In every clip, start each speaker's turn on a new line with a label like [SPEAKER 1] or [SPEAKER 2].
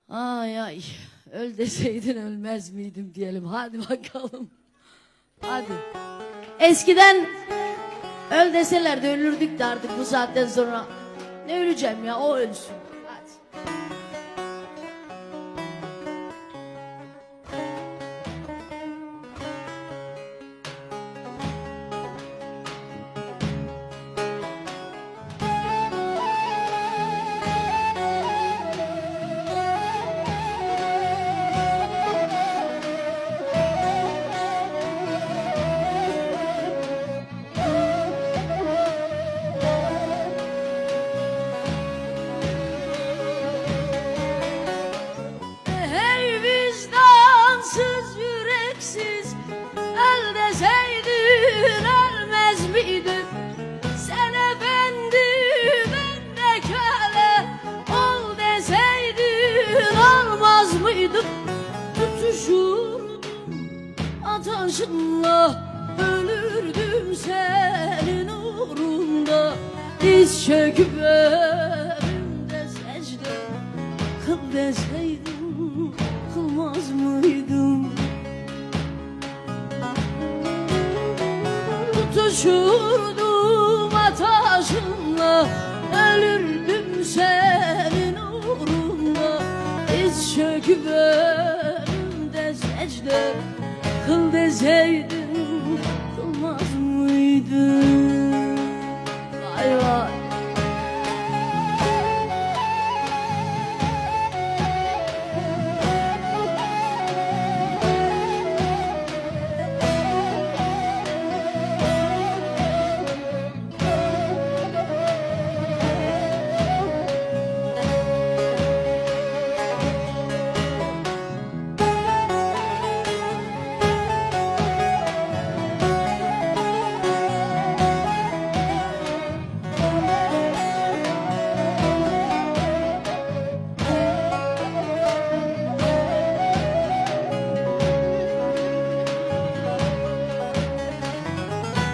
[SPEAKER 1] Ay ay, öl deseydin ölmez miydim diyelim. Hadi bakalım. Hadi. Eskiden öl deselerdi ölürdük de artık bu saatten sonra ne öleceğim ya, o ölsün. Hadi.
[SPEAKER 2] Sen efendi, ben de köle, ol deseydin olmaz mıydım? Tutuşurdum ateşinle, ölürdüm senin uğrunda. Diz çöküp önümde secde kıl deseydin kılmaz mıydım? Tutuşurdum ateşinle, ölürdüm senin uğrunda. Diz çöküp önümde secde kıl deseydin kılmaz mıydın? Vay vay.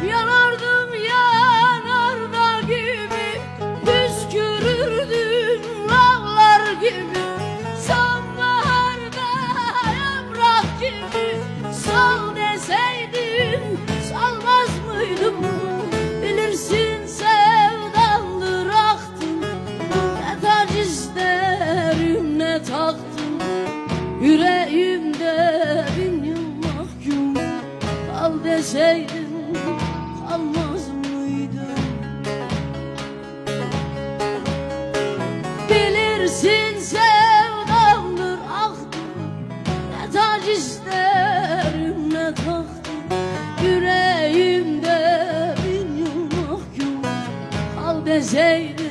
[SPEAKER 2] Yanardım yanarda gibi, püskürürdüm lavlar gibi. Sonbaharda yaprak gibi, sal deseydin salmaz mıydım? Bilirsin sevdamdır aktım, ne tac isterim ne taktım. Yüreğimde bin yıl mahkum, kal deseydin kalmaz mıydım? Bilirsin sevdamdır aktım, ne tac isterim ne taktım. Yüreğimde bin yıl mahkum, kal deseydin